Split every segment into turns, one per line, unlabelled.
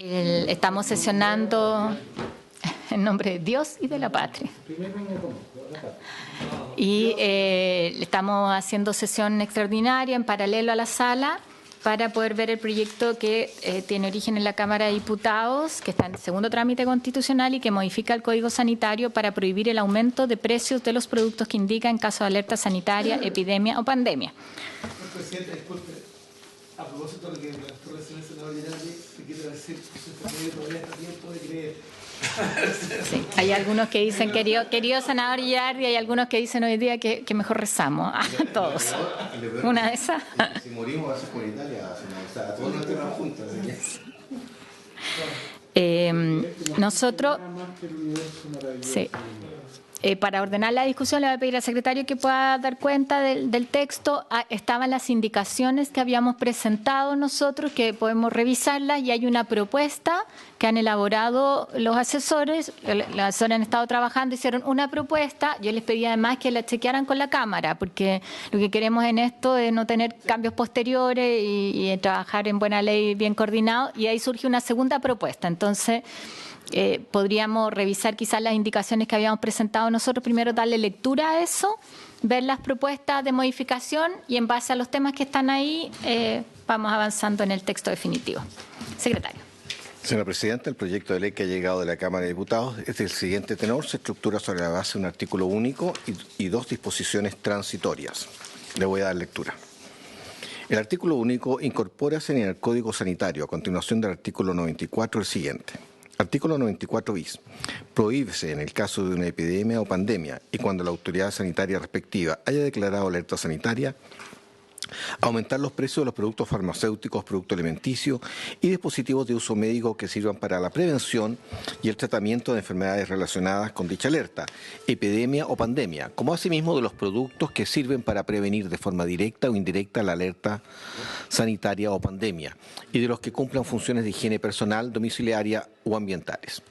Estamos sesionando en nombre de Dios y de la patria. Y estamos haciendo sesión extraordinaria en paralelo a la sala para poder ver el proyecto que tiene origen en la Cámara de Diputados, que está en segundo trámite constitucional y que modifica el Código Sanitario para prohibir el aumento de precios de los productos que indica en caso de alerta sanitaria, epidemia o pandemia.
Presidente, disculpe, a propósito de lo que la doctora senadora Gerardi, te quiero decir que su enfermero todavía está a tiempo de creer.
Sí, hay algunos que dicen, querido senador Gerardi, hay algunos que dicen hoy día que mejor rezamos a todos. Una de esas.
Si morimos va a ser por Italia, o sea, todos nos tenemos juntos.
Nosotros, sí. Para ordenar la discusión, le voy a pedir al secretario que pueda dar cuenta del texto. Estaban las indicaciones que habíamos presentado nosotros, que podemos revisarlas, y hay una propuesta que han elaborado los asesores. Los asesores han estado trabajando, hicieron una propuesta. Yo les pedí además que la chequearan con la Cámara, porque lo que queremos en esto es no tener cambios posteriores y trabajar en buena ley bien coordinado. Y ahí surge una segunda propuesta. Entonces, podríamos revisar quizás las indicaciones que habíamos presentado nosotros, primero darle lectura a eso, ver las propuestas de modificación y en base a los temas que están ahí vamos avanzando en el texto definitivo. Secretario.
Señora Presidenta, el proyecto de ley que ha llegado de la Cámara de Diputados es del siguiente tenor: se estructura sobre la base de un artículo único y dos disposiciones transitorias. Le voy a dar lectura. El artículo único incorpórase en el Código Sanitario, a continuación del artículo 94, el siguiente. Artículo 94 bis. Prohíbese en el caso de una epidemia o pandemia y cuando la autoridad sanitaria respectiva haya declarado alerta sanitaria, aumentar los precios de los productos farmacéuticos, productos alimenticios y dispositivos de uso médico que sirvan para la prevención y el tratamiento de enfermedades relacionadas con dicha alerta, epidemia o pandemia, como asimismo de los productos que sirven para prevenir de forma directa o indirecta la alerta sanitaria o pandemia y de los que cumplan funciones de higiene personal, domiciliaria o ambientales.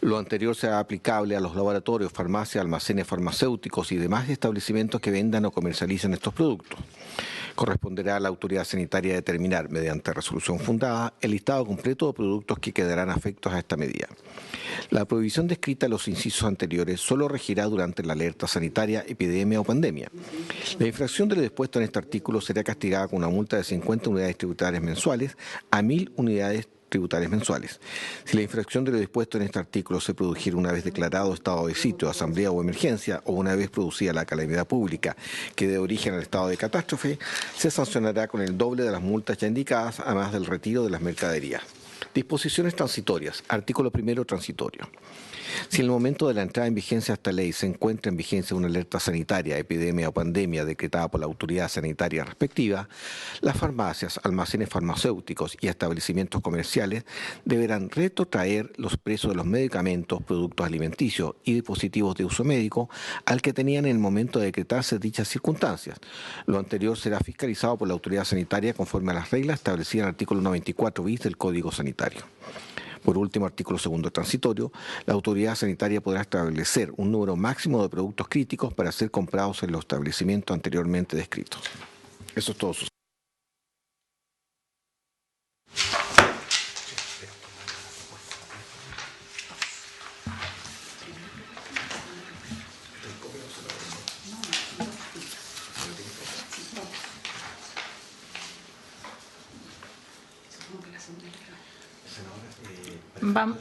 Lo anterior será aplicable a los laboratorios, farmacias, almacenes farmacéuticos y demás establecimientos que vendan o comercialicen estos productos. Corresponderá a la autoridad sanitaria determinar, mediante resolución fundada, el listado completo de productos que quedarán afectos a esta medida. La prohibición descrita en los incisos anteriores solo regirá durante la alerta sanitaria, epidemia o pandemia. La infracción de lo dispuesto en este artículo será castigada con una multa de 50 unidades tributarias mensuales a 1.000 unidades tributarias mensuales. Si la infracción de lo dispuesto en este artículo se produjera una vez declarado estado de sitio, asamblea o emergencia, o una vez producida la calamidad pública que dé origen al estado de catástrofe, se sancionará con el doble de las multas ya indicadas, además del retiro de las mercaderías. Disposiciones transitorias. Artículo primero transitorio. Si en el momento de la entrada en vigencia de esta ley se encuentra en vigencia una alerta sanitaria, epidemia o pandemia decretada por la autoridad sanitaria respectiva, las farmacias, almacenes farmacéuticos y establecimientos comerciales deberán retrotraer los precios de los medicamentos, productos alimenticios y dispositivos de uso médico al que tenían en el momento de decretarse dichas circunstancias. Lo anterior será fiscalizado por la autoridad sanitaria conforme a las reglas establecidas en el artículo 94 bis del Código Sanitario. Por último, artículo segundo transitorio, la autoridad sanitaria podrá establecer un número máximo de productos críticos para ser comprados en los establecimientos anteriormente descritos. Eso es todo.
Vamos.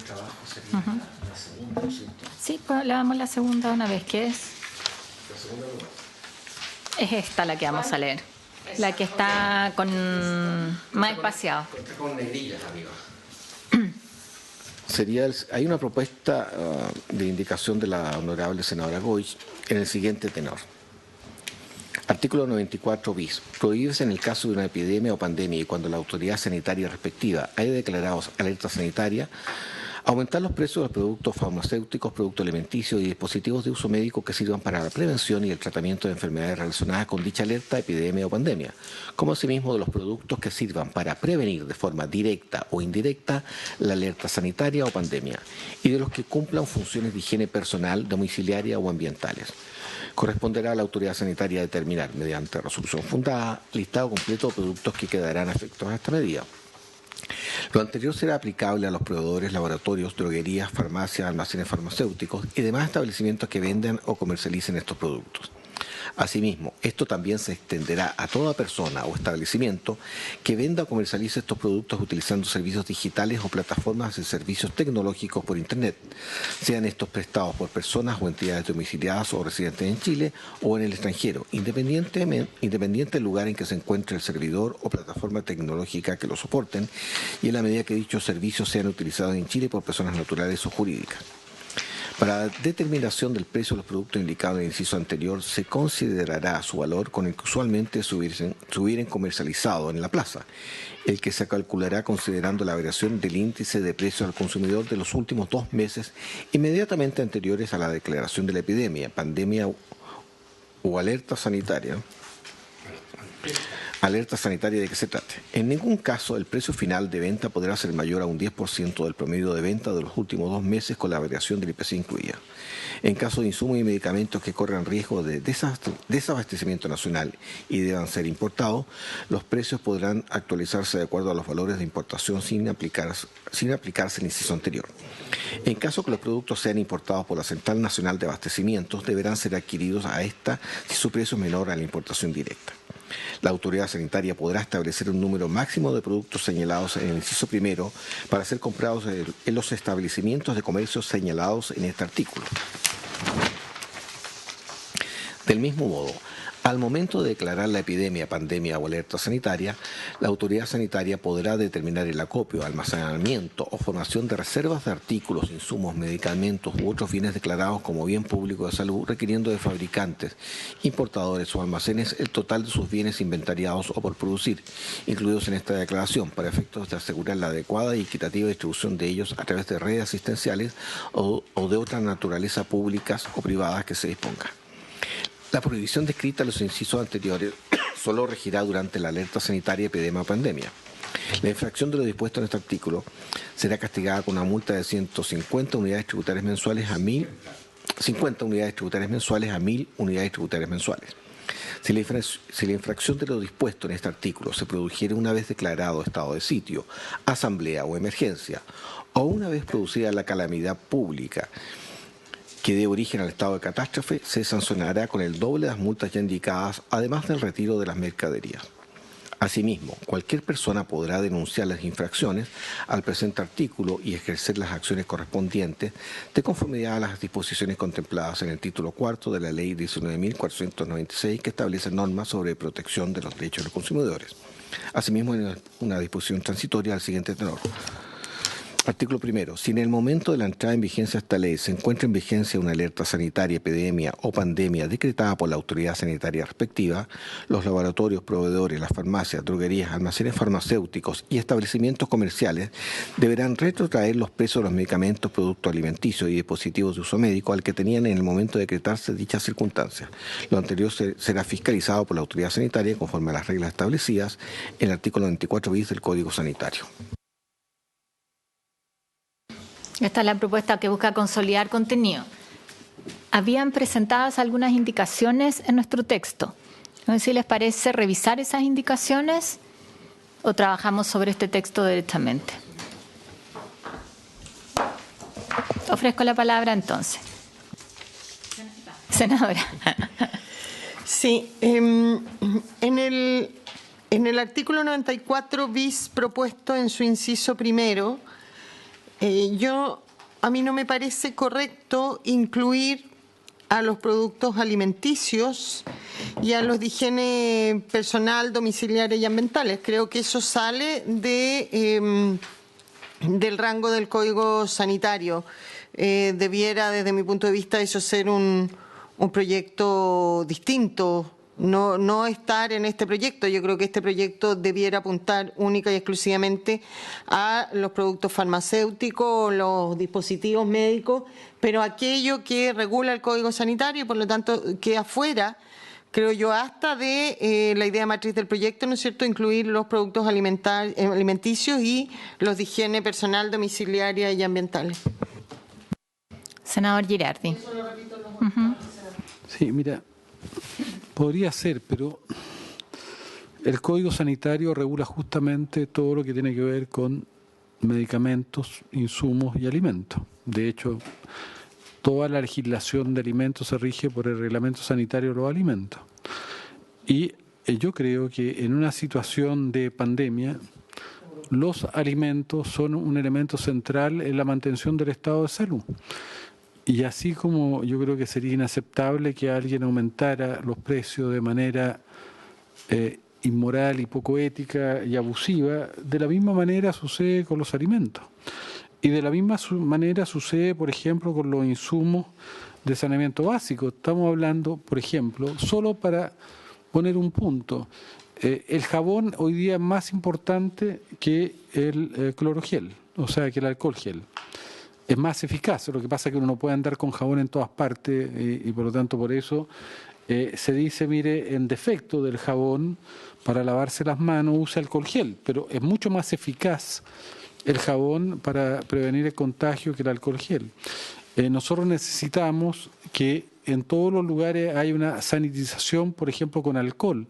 Sí, pues le damos la segunda una vez, que es esta la que vamos a leer, la que está con más espaciado.
Con negrillas, amigo. Hay una propuesta de indicación de la honorable senadora Goich en el siguiente tenor. Artículo 94 bis. Prohíbese en el caso de una epidemia o pandemia y cuando la autoridad sanitaria respectiva haya declarado alerta sanitaria, aumentar los precios de los productos farmacéuticos, productos alimenticios y dispositivos de uso médico que sirvan para la prevención y el tratamiento de enfermedades relacionadas con dicha alerta, epidemia o pandemia, como asimismo de los productos que sirvan para prevenir de forma directa o indirecta la alerta sanitaria o pandemia y de los que cumplan funciones de higiene personal, domiciliaria o ambientales. Corresponderá a la autoridad sanitaria determinar, mediante resolución fundada, listado completo de productos que quedarán afectados a esta medida. Lo anterior será aplicable a los proveedores, laboratorios, droguerías, farmacias, almacenes farmacéuticos y demás establecimientos que vendan o comercialicen estos productos. Asimismo, esto también se extenderá a toda persona o establecimiento que venda o comercialice estos productos utilizando servicios digitales o plataformas de servicios tecnológicos por Internet, sean estos prestados por personas o entidades domiciliadas o residentes en Chile o en el extranjero, independiente del lugar en que se encuentre el servidor o plataforma tecnológica que lo soporten y en la medida que dichos servicios sean utilizados en Chile por personas naturales o jurídicas. Para la determinación del precio de los productos indicados en el inciso anterior, se considerará su valor con el que usualmente se hubieran comercializado en la plaza, el que se calculará considerando la variación del índice de precios al consumidor de los últimos 2 meses inmediatamente anteriores a la declaración de la epidemia, pandemia o alerta sanitaria de que se trate. En ningún caso el precio final de venta podrá ser mayor a un 10% del promedio de venta de los últimos 2 meses con la variación del IPC incluida. En caso de insumos y medicamentos que corran riesgo de desabastecimiento nacional y deban ser importados, los precios podrán actualizarse de acuerdo a los valores de importación sin aplicarse el inciso anterior. En caso que los productos sean importados por la Central Nacional de Abastecimientos, deberán ser adquiridos a esta si su precio es menor a la importación directa. La autoridad sanitaria podrá establecer un número máximo de productos señalados en el inciso primero para ser comprados en los establecimientos de comercio señalados en este artículo. Del mismo modo, al momento de declarar la epidemia, pandemia o alerta sanitaria, la autoridad sanitaria podrá determinar el acopio, almacenamiento o formación de reservas de artículos, insumos, medicamentos u otros bienes declarados como bien público de salud, requiriendo de fabricantes, importadores o almacenes el total de sus bienes inventariados o por producir, incluidos en esta declaración, para efectos de asegurar la adecuada y equitativa distribución de ellos a través de redes asistenciales o de otra naturaleza públicas o privadas que se disponga. La prohibición descrita en los incisos anteriores solo regirá durante la alerta sanitaria, epidemia o pandemia. La infracción de lo dispuesto en este artículo será castigada con una multa de 150 unidades tributarias mensuales a 1.050 unidades tributarias mensuales a 1.000 unidades tributarias mensuales. Si la infracción de lo dispuesto en este artículo se produjera una vez declarado estado de sitio, asamblea o emergencia, o una vez producida la calamidad pública que dé origen al estado de catástrofe, se sancionará con el doble de las multas ya indicadas, además del retiro de las mercaderías. Asimismo, cualquier persona podrá denunciar las infracciones al presente artículo y ejercer las acciones correspondientes de conformidad a las disposiciones contempladas en el título 4 de la Ley 19.496, que establece normas sobre protección de los derechos de los consumidores. Asimismo, hay una disposición transitoria al siguiente tenor. Artículo primero. Si en el momento de la entrada en vigencia de esta ley se encuentra en vigencia una alerta sanitaria, epidemia o pandemia decretada por la autoridad sanitaria respectiva, los laboratorios, proveedores, las farmacias, droguerías, almacenes farmacéuticos y establecimientos comerciales deberán retrotraer los precios de los medicamentos, productos alimenticios y dispositivos de uso médico al que tenían en el momento de decretarse dichas circunstancias. Lo anterior será fiscalizado por la autoridad sanitaria conforme a las reglas establecidas en el artículo 24 bis del Código Sanitario.
Esta es la propuesta que busca consolidar contenido. Habían presentadas algunas indicaciones en nuestro texto. No sé si les parece revisar esas indicaciones o trabajamos sobre este texto directamente. Ofrezco la palabra entonces. Senadora.
Sí, en el artículo 94 bis propuesto en su inciso primero, a mí no me parece correcto incluir a los productos alimenticios y a los de higiene personal, domiciliaria y ambientales. Creo que eso sale del rango del Código Sanitario. Debiera, desde mi punto de vista, eso ser un proyecto distinto. No estar en este proyecto. Yo creo que este proyecto debiera apuntar única y exclusivamente a los productos farmacéuticos, los dispositivos médicos, pero aquello que regula el Código Sanitario y por lo tanto queda afuera, creo yo, hasta de la idea matriz del proyecto, ¿no es cierto?, incluir los productos alimenticios y los de higiene personal, domiciliaria y ambientales.
Senador Girardi.
Sí, mira, podría ser, pero El Código Sanitario regula justamente todo lo que tiene que ver con medicamentos, insumos y alimentos. De hecho, toda la legislación de alimentos se rige por el Reglamento Sanitario de los Alimentos. Y yo creo que en una situación de pandemia, los alimentos son un elemento central en la mantención del estado de salud. Y así como yo creo que sería inaceptable que alguien aumentara los precios de manera inmoral y poco ética y abusiva, de la misma manera sucede con los alimentos. Y de la misma manera sucede, por ejemplo, con los insumos de saneamiento básico. Estamos hablando, por ejemplo, solo para poner un punto, el jabón hoy día es más importante que el clorogel, o sea, que el alcohol gel. Es más eficaz, lo que pasa es que uno no puede andar con jabón en todas partes y por lo tanto por eso se dice, mire, en defecto del jabón, para lavarse las manos usa alcohol gel, pero es mucho más eficaz el jabón para prevenir el contagio que el alcohol gel. Nosotros necesitamos que en todos los lugares haya una sanitización, por ejemplo, con alcohol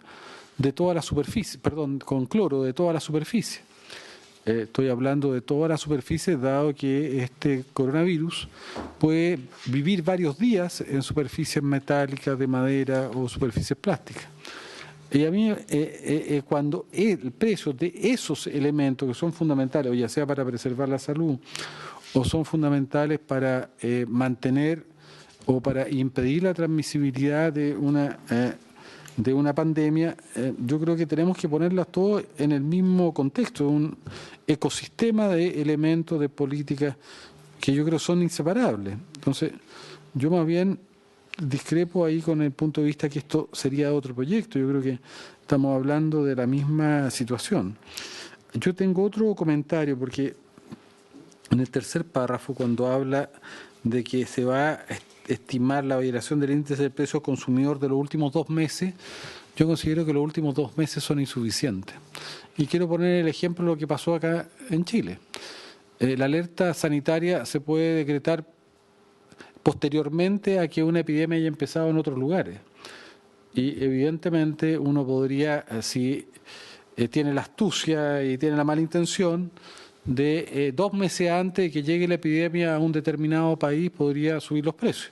de toda la superficie, perdón, con cloro de toda la superficie. Estoy hablando de toda la superficie, dado que este coronavirus puede vivir varios días en superficies metálicas, de madera o superficies plásticas. Y a mí, cuando el precio de esos elementos que son fundamentales, o ya sea para preservar la salud, o son fundamentales para mantener o para impedir la transmisibilidad de una pandemia, yo creo que tenemos que ponerlas todas en el mismo contexto, un ecosistema de elementos, de políticas que yo creo son inseparables. Entonces, yo más bien discrepo ahí con el punto de vista que esto sería otro proyecto. Yo creo que estamos hablando de la misma situación. Yo tengo otro comentario, porque en el tercer párrafo, cuando habla de que se va a estimar la variación del índice del precio consumidor de los últimos 2 meses, yo considero que los últimos 2 meses son insuficientes. Y quiero poner el ejemplo de lo que pasó acá en Chile. La alerta sanitaria se puede decretar posteriormente a que una epidemia haya empezado en otros lugares. Y evidentemente uno podría, si tiene la astucia y tiene la mala intención, de 2 meses antes de que llegue la epidemia a un determinado país, podría subir los precios.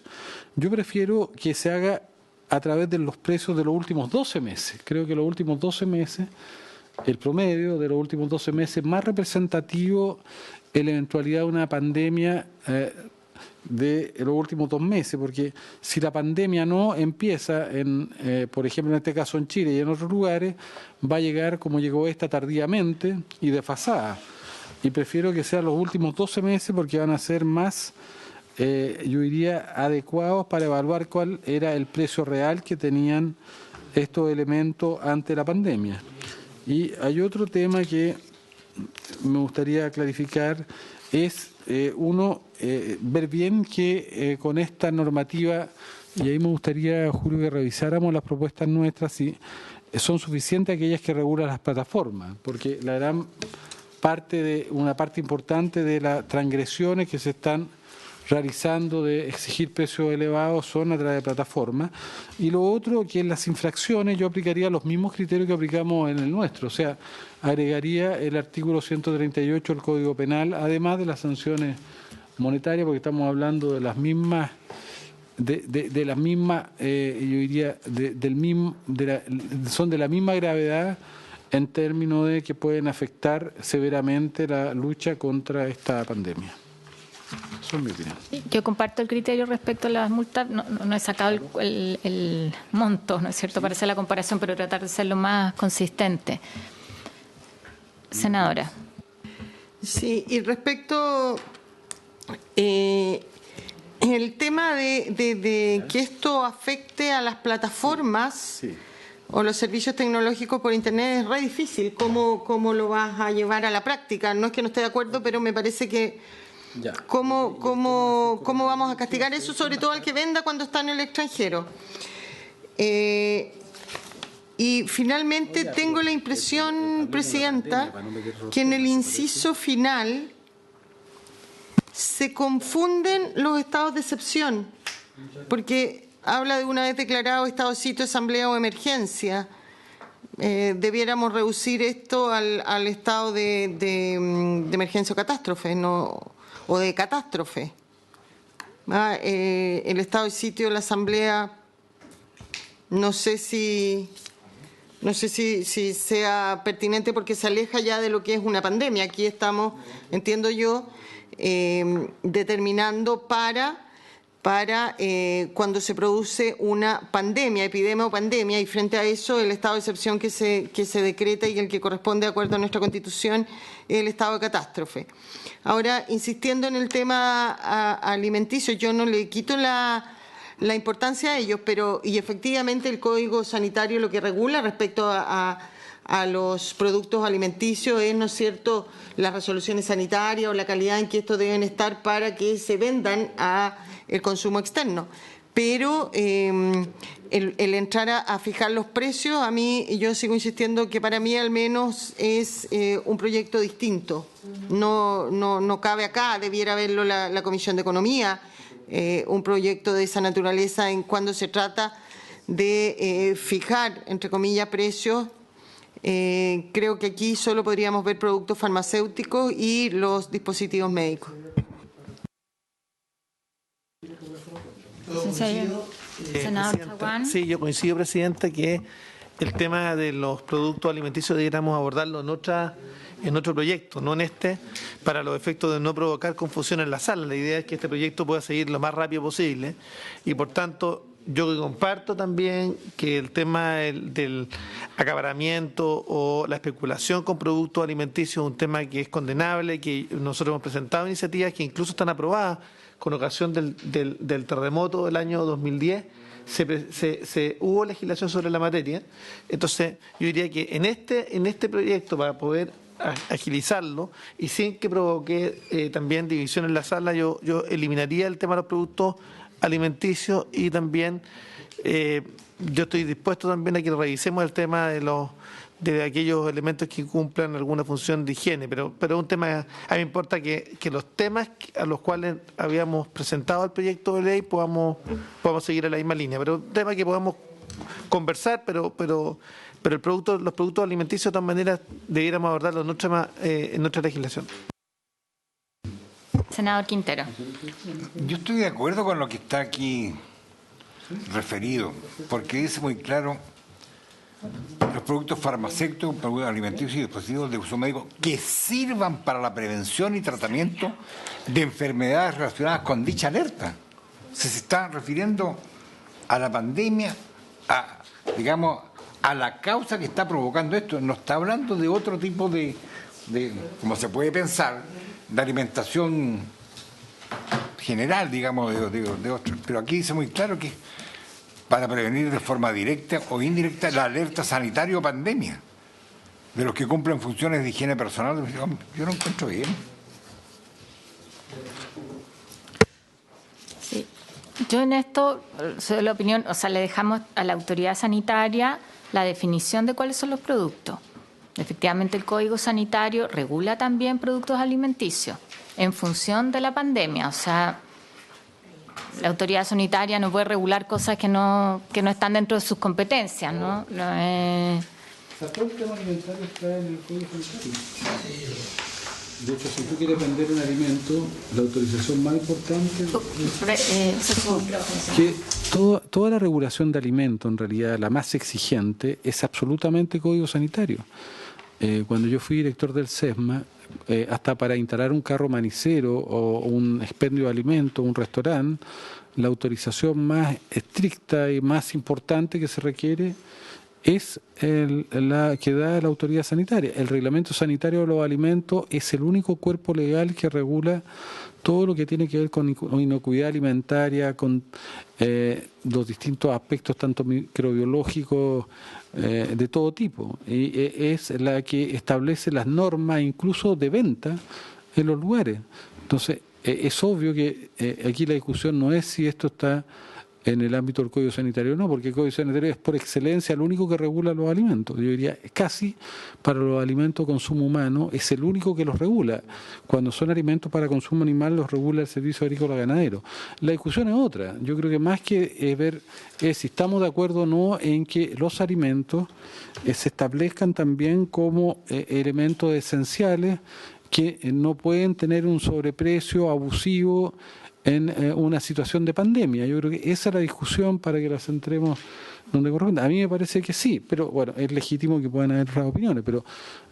Yo prefiero que se haga a través de los precios de los últimos 12 meses. Creo que los últimos 12 meses, el promedio de los últimos 12 meses, más representativo en la eventualidad de una pandemia de los últimos 2 meses, porque si la pandemia no empieza, por ejemplo, en este caso en Chile y en otros lugares, va a llegar como llegó esta tardíamente y desfasada. Y prefiero que sean los últimos 12 meses porque van a ser más, yo diría, adecuados para evaluar cuál era el precio real que tenían estos elementos ante la pandemia. Y hay otro tema que me gustaría clarificar, es ver bien que con esta normativa, y ahí me gustaría, Julio, que revisáramos las propuestas nuestras, si son suficientes aquellas que regulan las plataformas, porque la gran una parte importante de las transgresiones que se están realizando de exigir precios elevados son a través de plataformas. Y lo otro, que en las infracciones yo aplicaría los mismos criterios que aplicamos en el nuestro, o sea, agregaría el artículo 138 del Código Penal, además de las sanciones monetarias, porque estamos hablando de las mismas, de las mismas, yo diría, son de la misma gravedad, en términos de que pueden afectar severamente la lucha contra esta pandemia. Eso es mi opinión.
Yo comparto el criterio respecto a las multas. No he sacado el monto, ¿no es cierto?, para hacer la comparación, pero tratar de ser lo más consistente. Senadora.
Sí, y respecto el tema de que esto afecte a las plataformas, sí, o los servicios tecnológicos por Internet, es re difícil. ¿Cómo lo vas a llevar a la práctica? No es que no esté de acuerdo, pero me parece que ¿cómo vamos a castigar eso, sobre todo al que venda cuando está en el extranjero? Y finalmente tengo la impresión, Presidenta, que en el inciso final se confunden los estados de excepción, porque habla de una vez declarado estado de sitio, asamblea o emergencia. debiéramos reducir esto al estado de emergencia o catástrofe, o de catástrofe. El estado de sitio de la Asamblea, no sé si sea pertinente porque se aleja ya de lo que es una pandemia. Aquí estamos, entiendo yo, determinando para cuando se produce una pandemia, epidemia o pandemia, y frente a eso el estado de excepción que se decreta y el que corresponde de acuerdo a nuestra Constitución es el estado de catástrofe. Ahora, insistiendo en el tema alimenticio, yo no le quito la importancia a ellos, y efectivamente el Código Sanitario lo que regula respecto a los productos alimenticios es, ¿no es cierto?, las resoluciones sanitarias o la calidad en que estos deben estar para que se vendan a el consumo externo. Pero el entrar a fijar los precios, a mí, yo sigo insistiendo que para mí al menos es un proyecto distinto. No cabe acá, debiera verlo la Comisión de Economía, un proyecto de esa naturaleza en cuando se trata de fijar, entre comillas, precios. Creo que aquí solo podríamos ver productos farmacéuticos y los dispositivos médicos.
Senador Chaguán.
Sí, yo coincido, Presidenta, que el tema de los productos alimenticios deberíamos abordarlo en otro proyecto, no en este, para los efectos de no provocar confusión en la sala. La idea es que este proyecto pueda seguir lo más rápido posible y, por tanto, yo comparto también que el tema del acaparamiento o la especulación con productos alimenticios es un tema que es condenable, que nosotros hemos presentado iniciativas que incluso están aprobadas con ocasión del terremoto del año 2010. Hubo legislación sobre la materia. Entonces, yo diría que en este proyecto, para poder agilizarlo y sin que provoque también división en la sala, yo eliminaría el tema de los productos alimenticios y también yo estoy dispuesto también a que revisemos el tema de aquellos elementos que cumplan alguna función de higiene, pero es un tema, a mí me importa que los temas a los cuales habíamos presentado el proyecto de ley podamos seguir en la misma línea, pero un tema que podamos conversar, pero los productos alimenticios de todas maneras debiéramos abordarlos en nuestra legislación.
Senador Quintero.
Yo estoy de acuerdo con lo que está aquí referido, porque dice muy claro los productos farmacéuticos, productos alimenticios y dispositivos de uso médico que sirvan para la prevención y tratamiento de enfermedades relacionadas con dicha alerta. Se está refiriendo a la pandemia, digamos, a la causa que está provocando esto. No está hablando de otro tipo de como se puede pensar, de alimentación general, digamos, de otros. Pero aquí dice muy claro que para prevenir de forma directa o indirecta la alerta sanitaria o pandemia de los que cumplen funciones de higiene personal. Yo no encuentro bien.
Sí. Yo en esto soy de la opinión, le dejamos a la autoridad sanitaria la definición de cuáles son los productos. Efectivamente, el Código Sanitario regula también productos alimenticios en función de la pandemia. O sea, la autoridad sanitaria no puede regular cosas que no están dentro de sus competencias, ¿no?
Todo el tema alimentario está en el Código Sanitario. De hecho, si tú quieres vender un alimento, la autorización más importante que toda la regulación de alimentos, en realidad la más exigente, es absolutamente Código Sanitario. Cuando yo fui director del SESMA, hasta para instalar un carro manicero o un expendio de alimentos, un restaurante, la autorización más estricta y más importante que se requiere es la que da la autoridad sanitaria. El reglamento sanitario de los alimentos es el único cuerpo legal que regula todo lo que tiene que ver con inocuidad alimentaria, con los distintos aspectos, tanto microbiológicos, de todo tipo. Y es la que establece las normas incluso de venta en los lugares. Entonces, es obvio que aquí la discusión no es si esto está en el ámbito del Código Sanitario no, porque el Código Sanitario es por excelencia el único que regula los alimentos. Yo diría casi para los alimentos de consumo humano es el único que los regula. Cuando son alimentos para consumo animal los regula el Servicio Agrícola Ganadero. La discusión es otra. Yo creo que más que ver es si estamos de acuerdo o no en que los alimentos se establezcan también como elementos esenciales que no pueden tener un sobreprecio abusivo en una situación de pandemia. Yo creo que esa es la discusión para que la centremos donde corresponde. A mí me parece que sí, pero bueno, es legítimo que puedan haber otras opiniones, pero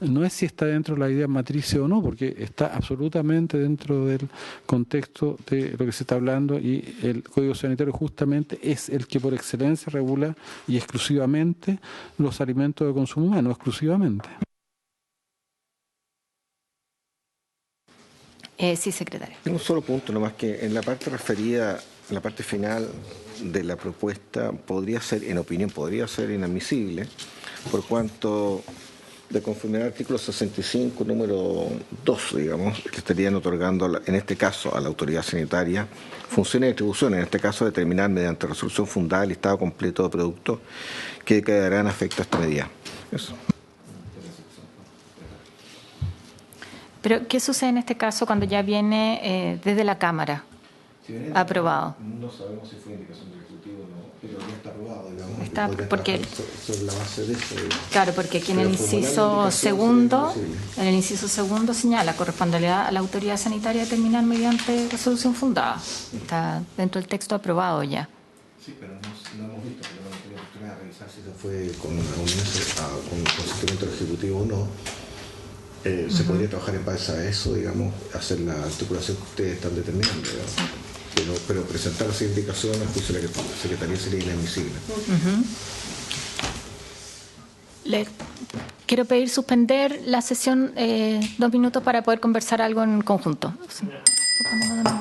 no es si está dentro de la idea matriz o no, porque está absolutamente dentro del contexto de lo que se está hablando y el Código Sanitario justamente es el que por excelencia regula y exclusivamente los alimentos de consumo humano, exclusivamente.
Sí, secretario.
Tengo un solo punto, nomás que en la parte referida, en la parte final de la propuesta, podría ser, en opinión, podría ser inadmisible, por cuanto, de conformidad al artículo 65, número 2, digamos, que estarían otorgando, en este caso, a la autoridad sanitaria, funciones y atribuciones, en este caso, determinar mediante resolución fundada el listado completo de productos que quedarán afectos a esta medida. Eso.
Pero, ¿qué sucede en este caso cuando ya viene desde la Cámara aprobado?
No sabemos si fue indicación del Ejecutivo o no, pero ya está aprobado, digamos.
Está, porque,
sobre la base de eso, digamos.
claro, porque aquí en el
Pero formular la
inciso
indicación
segundo,
sería imposible.
en el inciso segundo señala corresponderá a la autoridad sanitaria determinar mediante resolución fundada. Está dentro del texto aprobado ya.
Sí, pero no hemos visto, pero no tenemos oportunidad de revisar si se fue con consentimiento del Ejecutivo o no. Se podría trabajar en base a eso, digamos, hacer la articulación que ustedes están determinando, digamos. Pero presentar esa indicación al juicio de la Secretaría sería inadmisible.
Le quiero pedir suspender la sesión 2 minutos para poder conversar algo en conjunto. Suspendemos 2 minutos.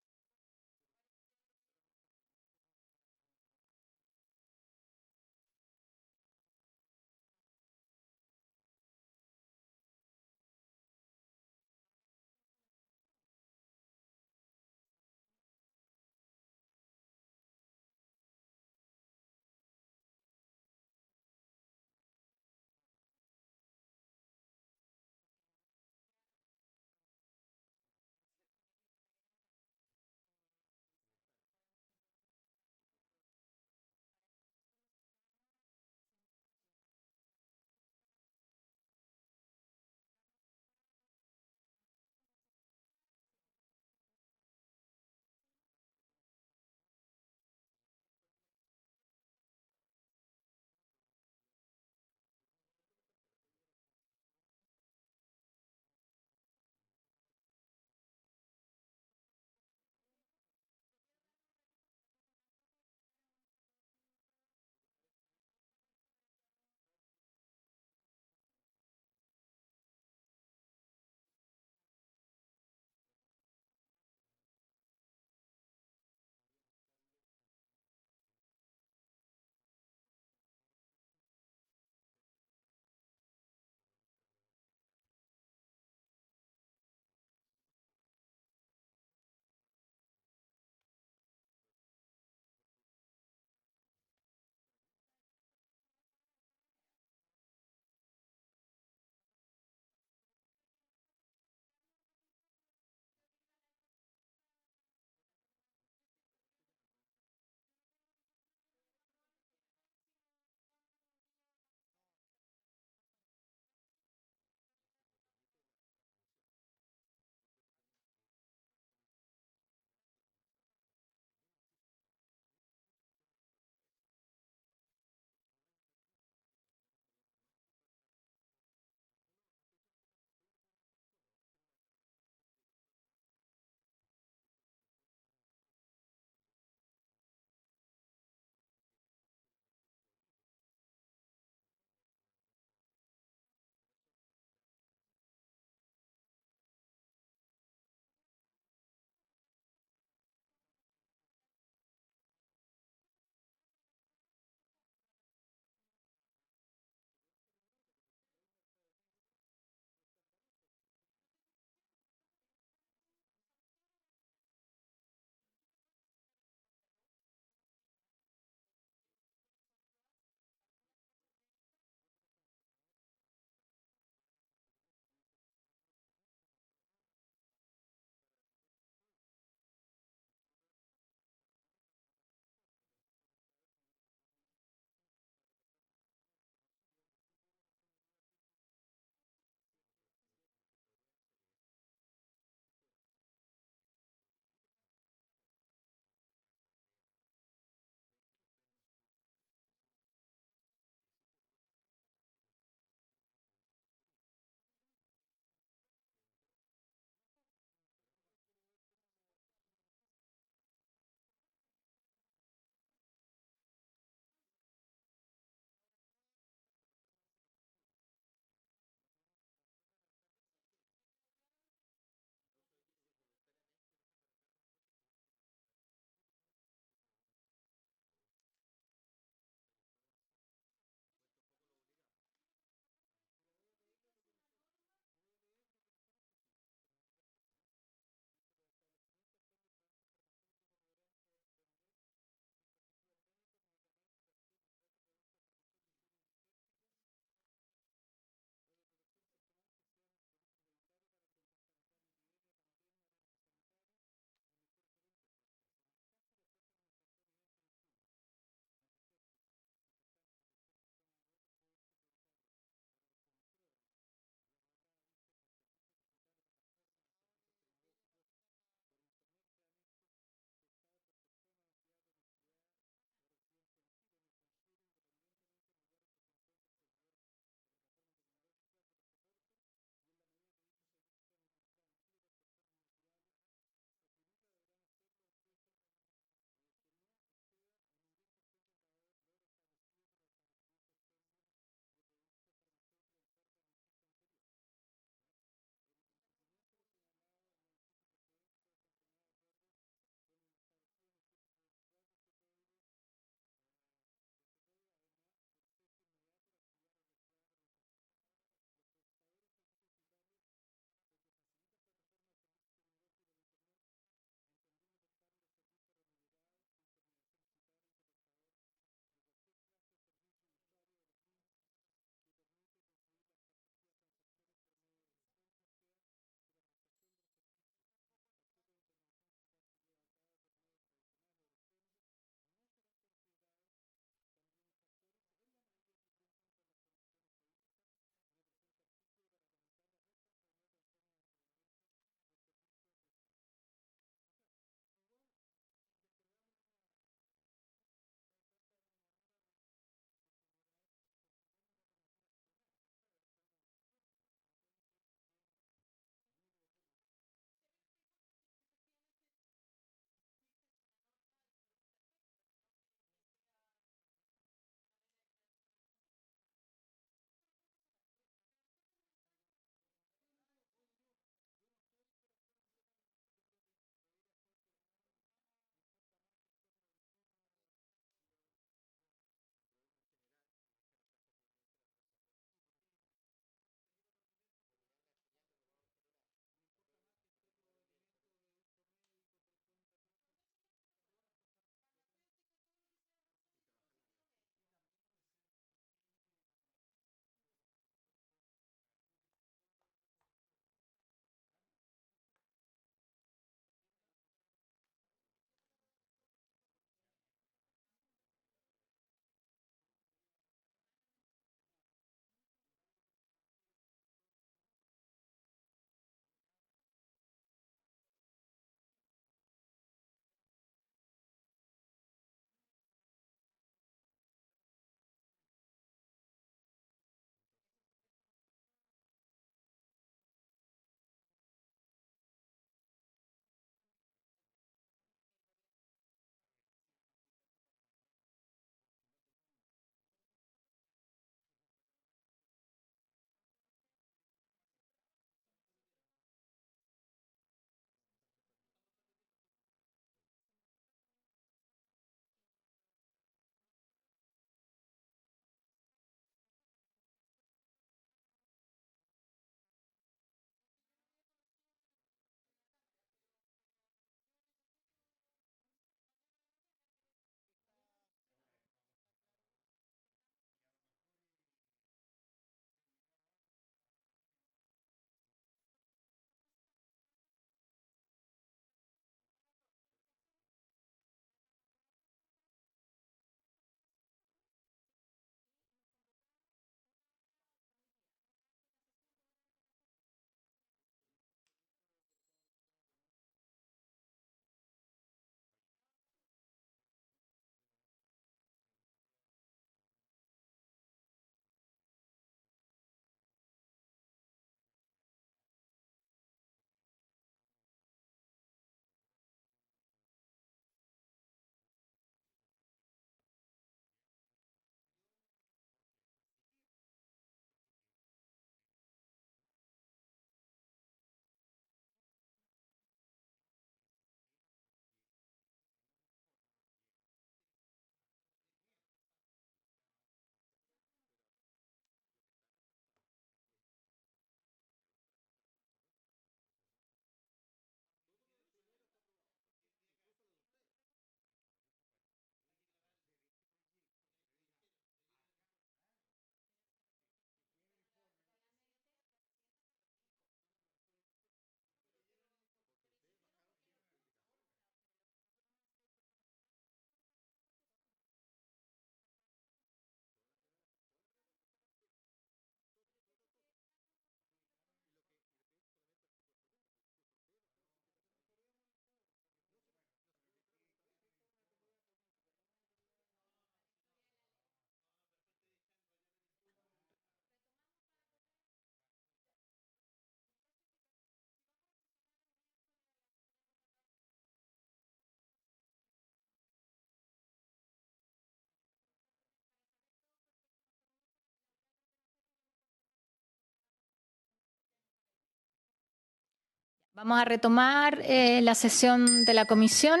Vamos a retomar la sesión de la comisión.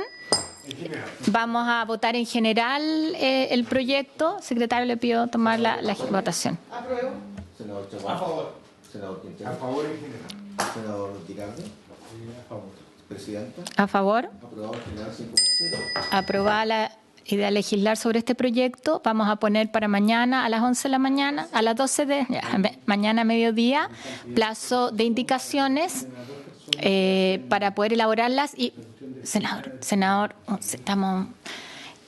Vamos a votar en general el proyecto. Secretario, le pido tomar la votación.
Apruebo.
Senador Chacón. A favor. Senador Quintero.
A favor en general.
Senador Girardi. A favor. Presidenta.
¿A favor?
Aprobado en general 5-0.
Aprobada la idea de legislar sobre este proyecto. Vamos a poner para mañana a las 11 de la mañana, a las 12 de mañana a mediodía, plazo de indicaciones para poder elaborarlas. Y, senador, estamos...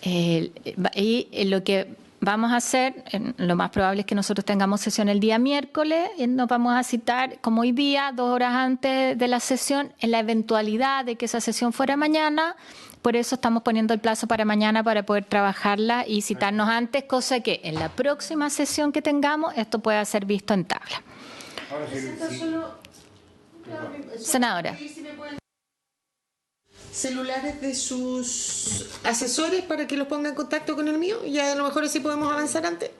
y lo que vamos a hacer, lo más probable es que nosotros tengamos sesión el día miércoles, y nos vamos a citar como hoy día, 2 horas antes de la sesión, en la eventualidad de que esa sesión fuera mañana. Por eso estamos poniendo el plazo para mañana para poder trabajarla y citarnos antes, cosa que en la próxima sesión que tengamos esto pueda ser visto en tabla.
Ahora
Senadora.
Celulares de sus asesores para que los ponga en contacto con el mío y a lo mejor así podemos avanzar antes.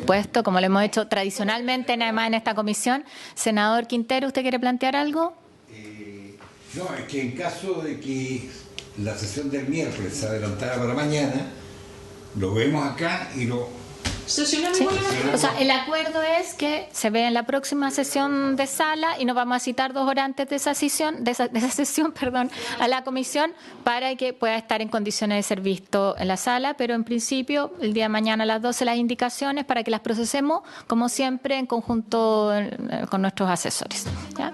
Puesto, como lo hemos hecho tradicionalmente además en esta comisión. Senador Quintero, ¿usted quiere plantear algo?
No, es que en caso de que la sesión del miércoles se adelantara para mañana, lo vemos acá y lo...
Sesionamos
Sí.
igual a la-
O sea, el acuerdo es que se vea en la próxima sesión de sala y nos vamos a citar 2 horas antes de esa sesión, a la comisión para que pueda estar en condiciones de ser visto en la sala, pero en principio el día de mañana a las 12 las indicaciones para que las procesemos, como siempre, en conjunto con nuestros asesores. ¿Ya?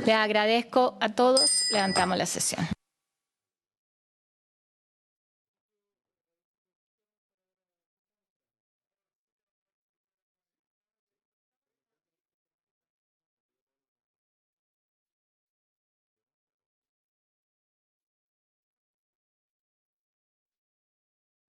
Les agradezco a todos, levantamos la sesión.